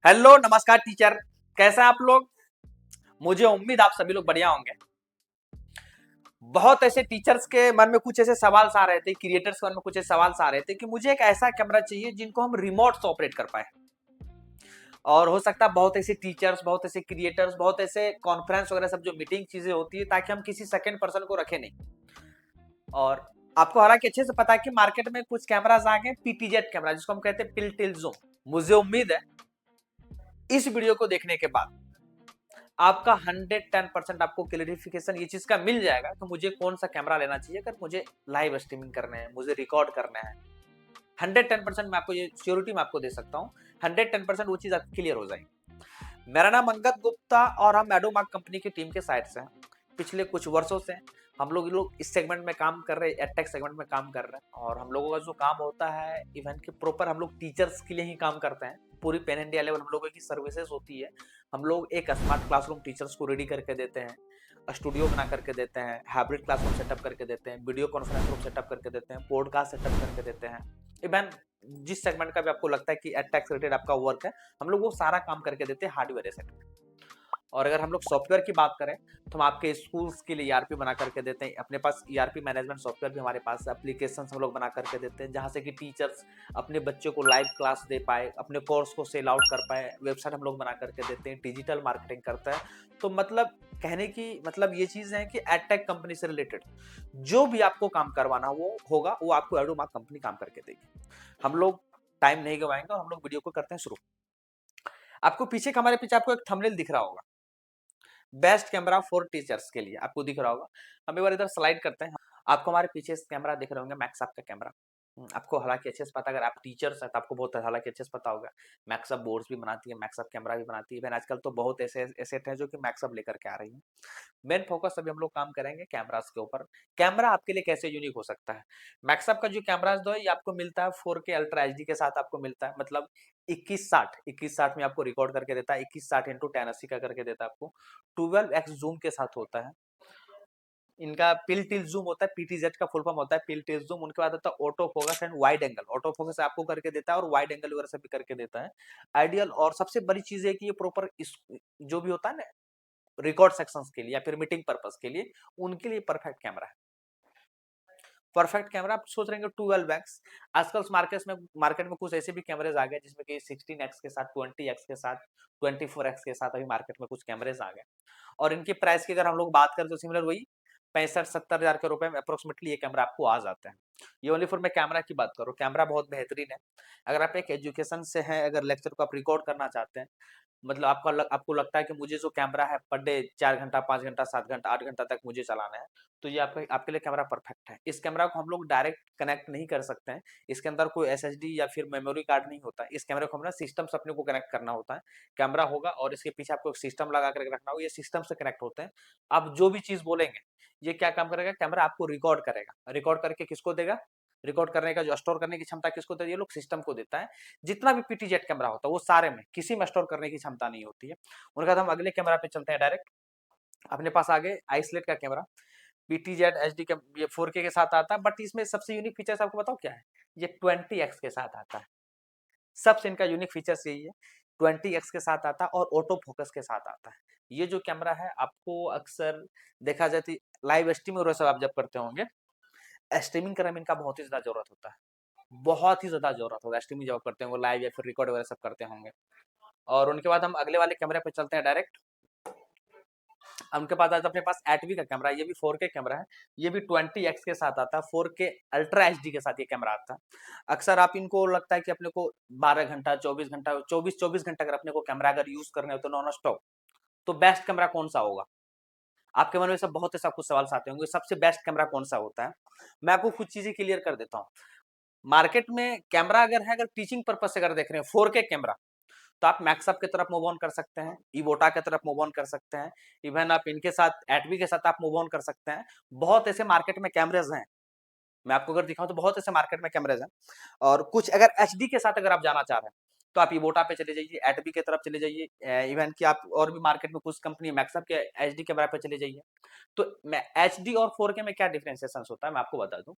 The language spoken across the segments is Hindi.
हेलो नमस्कार टीचर। कैसे हैं आप लोग? मुझे उम्मीद आप सभी लोग बढ़िया होंगे। बहुत ऐसे टीचर्स के मन में कुछ ऐसे सवाल आ रहे थे, क्रिएटर्स के मन में कुछ ऐसे सवाल आ रहे थे कि मुझे एक ऐसा कैमरा चाहिए जिनको हम रिमोट से ऑपरेट कर पाए। और हो सकता है बहुत ऐसे टीचर्स, बहुत ऐसे क्रिएटर्स, बहुत ऐसे कॉन्फ्रेंस वगैरह सब जो मीटिंग चीजें होती है ताकि हम किसी सेकंड पर्सन को रखें नहीं। और आपको हालांकि अच्छे से पता है कि मार्केट में कुछ कैमराज आ गए, पीटीजेड कैमरा जिसको हम कहते हैं पिल टिल जूम। मुझे उम्मीद है इस वीडियो को देखने के बाद आपका 110% आपको क्लेरिफिकेशन ये चीज का मिल जाएगा कि मुझे कौन सा कैमरा लेना चाहिए अगर मुझे लाइव स्ट्रीमिंग करना है, मुझे रिकॉर्ड करना है। 110% मैं आपको ये श्योरिटी मैं आपको दे सकता हूँ। 110% वो चीज आपकी क्लियर हो जाएगी। मेरा नाम अंगद गुप्ता और हम एडोमार्क कंपनी की टीम के साइड से हैं। पिछले कुछ वर्षों से हम लोग इस सेगमेंट में काम कर रहे हैं, एडटेक सेगमेंट में काम कर रहे हैं। और हम लोगों का जो काम होता है इवन कि प्रॉपर हम लोग टीचर्स के लिए ही काम करते हैं। पूरी पैन इंडिया लेवल हम लोगों की सर्विसेज होती है। हम लोग एक स्मार्ट क्लासरूम टीचर्स को रेडी करके देते हैं, स्टूडियो बना करके देते हैं, हाइब्रिड क्लासरूम सेटअप करके देते हैं, वीडियो कॉन्फ्रेंस रूम सेटअप करके देते हैं, पॉडकास्ट सेटअप करके देते हैं। इवन जिस सेगमेंट का भी आपको लगता है कि एडटेक से रिलेटेड आपका वर्क है, हम लोग वो सारा काम करके देते हैं हार्डवेयर सेट। और अगर हम लोग सॉफ्टवेयर की बात करें तो हम आपके स्कूल्स के लिए ईआरपी बना करके देते हैं। अपने पास ईआरपी मैनेजमेंट सॉफ्टवेयर भी हमारे पास एप्लीकेशंस हम लोग बना करके देते हैं, जहां से कि टीचर्स अपने बच्चों को लाइव क्लास दे पाए, अपने कोर्स को सेल आउट कर पाए। वेबसाइट हम लोग बना करके देते हैं, डिजिटल मार्केटिंग करता है। तो मतलब कहने की मतलब ये चीज है कि एडटेक कंपनी से रिलेटेड जो भी आपको काम करवाना वो होगा, वो आपको एडोमार्क कंपनी काम करके देगी। हम लोग टाइम नहीं गवाएंगे और हम लोग वीडियो को करते हैं शुरू। आपको पीछे हमारे पीछे आपको एक थंबनेल दिख रहा होगा, बेस्ट कैमरा फॉर टीचर्स के लिए आपको दिख रहा होगा। हम एक बार इधर स्लाइड करते हैं। आपको हमारे पीछे कैमरा दिख रहे होंगे, मैक्सअप का कैमरा। आपको हालांकि अच्छे से पता, अगर आप टीचर्स हैं तो आपको बहुत हालांकि अच्छे से पता होगा। मैक्सअप बोर्ड्स भी बनाती है, मैक्सअप कैमरा भी बनाती है। इवन आजकल तो बहुत ऐसे एसेट हैं जो कि मैक्सअप लेकर के आ रही है। मेन फोकस अभी हम लोग काम करेंगे कैमरास के ऊपर। कैमरा आपके लिए कैसे यूनिक हो सकता है। मैक्सअप का जो कैमरास दो है ये आपको मिलता है 4K अल्ट्रा एचडी के साथ आपको मिलता है। मतलब 2160 में आपको रिकॉर्ड करके देता है। 2160 इंटू 1080 का करके देता है आपको। 12x जूम के साथ होता है। इनका पिल टिल जूम होता है, पीटीजेड का फुल फॉर्म होता है पिल टिल जूम। उनके बाद होता है auto focus and wide angle. Auto focus आपको करके देता है और वाइड एंगल वगैरह से भी करके देता है। आइडियल और सबसे बड़ी चीज है कि ये प्रॉपर जो भी होता है ना रिकॉर्ड सेक्शंस के लिए या फिर मीटिंग पर्पस के लिए, उनके लिए परफेक्ट कैमरा है। परफेक्ट कैमरा आप सोच रहे हैं 12x। आजकल मार्केट में कुछ ऐसे भी कैमरेज आ गए जिसमें कि 16x के साथ, 20x के साथ, 24x के साथ अभी मार्केट में कुछ कैमरेज आ गए। और इनकी प्राइस की अगर हम लोग बात करें तो सिमिलर वही 65-70 हजार के रुपए में अप्रोक्सीमेटली ये कैमरा आपको आ जाता है। ये ओनली फॉर मैं कैमरा की बात करूँ, कैमरा बहुत बेहतरीन है। अगर आप एक एजुकेशन से हैं, अगर लेक्चर को आप रिकॉर्ड करना चाहते हैं, मतलब आपको लगता है कि मुझे जो कैमरा है पर डे 4 घंटा, 5 घंटा, 7 घंटा, 8 घंटा तक मुझे चलाना है, तो ये आपके लिए कैमरा परफेक्ट है। इस कैमरा को हम लोग डायरेक्ट कनेक्ट नहीं कर सकते हैं। इसके अंदर कोई एसएसडी या फिर मेमोरी कार्ड नहीं होता। इस कैमरे को हमें सिस्टम से अपने को कनेक्ट करना होता है। कैमरा होगा और इसके पीछे आपको एक सिस्टम लगा कर रखना होगा, ये सिस्टम से कनेक्ट होते हैं। आप जो भी चीज बोलेंगे ये क्या काम करेगा, कैमरा आपको रिकॉर्ड करेगा। रिकॉर्ड करके किसको देगा, रिकॉर्ड करने का जो स्टोर करने की क्षमता किसको देता है, ये लोग सिस्टम को देता है। जितना भी पीटीजेड कैमरा होता है वो सारे में किसी में स्टोर करने की क्षमता नहीं होती है। उनके बाद हम अगले कैमरा पे चलते हैं डायरेक्ट। अपने पास आगे आइसलेट का कैमरा, पीटीजेड एचडी के, ये 4K के साथ आता है। बट इसमें सबसे यूनिक फीचर्स आपको बताओ क्या है, ये 20x के साथ आता है। सबसे इनका यूनिक फीचर्स यही है, 20x के साथ आता है और ऑटो फोकस के साथ आता है। ये जो कैमरा है आपको अक्सर देखा जाती लाइव स्ट्रीमिंग और सब आप जब करते होंगे, स्ट्रीमिंग करने में इनका बहुत ही ज्यादा जरूरत होता है। बहुत ही ज्यादा जरूरत होगा स्ट्रीमिंग जब करते होंगे, लाइव या फिर रिकॉर्ड वगैरह सब करते होंगे। और उनके बाद हम अगले वाले कैमरे पे चलते हैं डायरेक्ट। उनके पास आता है अपने पास एटवी का कैमरा, ये भी 4K कैमरा है। ये भी 20x के साथ आता है, 4K अल्ट्रा एचडी के साथ ये कैमरा आता है। अक्सर आप इनको लगता है कि अपने को 12 घंटा, 24 घंटा, 24 घंटा अगर अपने को कैमरा अगर यूज करने हो तो नॉन स्टॉप, तो बेस्ट कैमरा कौन सा होगा। आपके मन में सब बहुत ऐसा कुछ सवाल आते होंगे, सबसे बेस्ट कैमरा कौन सा होता है। मैं आपको कुछ चीजें क्लियर कर देता हूँ। मार्केट में कैमरा अगर है, अगर टीचिंग पर्पज से अगर देख रहे हैं 4K कैमरा, तो आप मैक्सअप की तरफ मूव ऑन कर सकते हैं, इवोटा की तरफ मूव ऑन कर सकते हैं। इवन आप इनके साथ एटवी के साथ आप मूव ऑन कर सकते हैं। बहुत ऐसे मार्केट में कैमरेज हैं, मैं आपको अगर दिखाऊं तो बहुत ऐसे मार्केट में कैमरेज हैं। और कुछ अगर एचडी के साथ अगर आप जाना चाह रहे हैं तो आप इवोटा पे चले जाइए, एटबी की तरफ चले जाइए, इवन कि आप और भी मार्केट में कुछ कंपनी मैक्सअप के एचडी कैमरा पे चले जाइए। तो मैं एचडी और 4K में क्या डिफरेंशिएशन होता है मैं आपको बता दूं।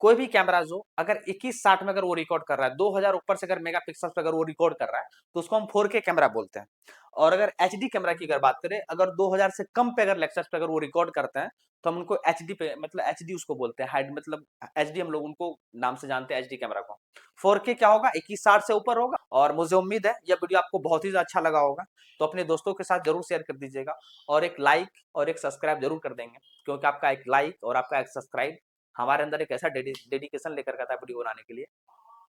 कोई भी कैमरा जो अगर 2160 में अगर वो रिकॉर्ड कर रहा है, 2000 ऊपर से अगर मेगापिक्सल पे अगर वो रिकॉर्ड कर रहा है, तो उसको हम 4K कैमरा बोलते हैं। और अगर एचडी कैमरा की अगर बात करें, अगर 2000 से कम पे अगर लेक्चर्स पे अगर वो रिकॉर्ड करते हैं, तो हम उनको एचडी पे मतलब एचडी उसको बोलते हैं, हाइड मतलब एचडी हम लोग उनको नाम से जानते हैं एचडी कैमरा को। 4K क्या होगा, 2160 से ऊपर होगा। और मुझे उम्मीद है यह वीडियो आपको बहुत ही अच्छा लगा होगा, तो अपने दोस्तों के साथ जरूर शेयर कर दीजिएगा, और एक लाइक और एक सब्सक्राइब जरूर कर देंगे, क्योंकि आपका एक लाइक और आपका एक सब्सक्राइब हमारे अंदर एक ऐसा डेडिकेशन लेकर आता है वीडियो बनाने के लिए।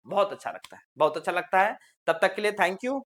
बहुत अच्छा लगता है, बहुत अच्छा लगता है। तब तक के लिए थैंक यू।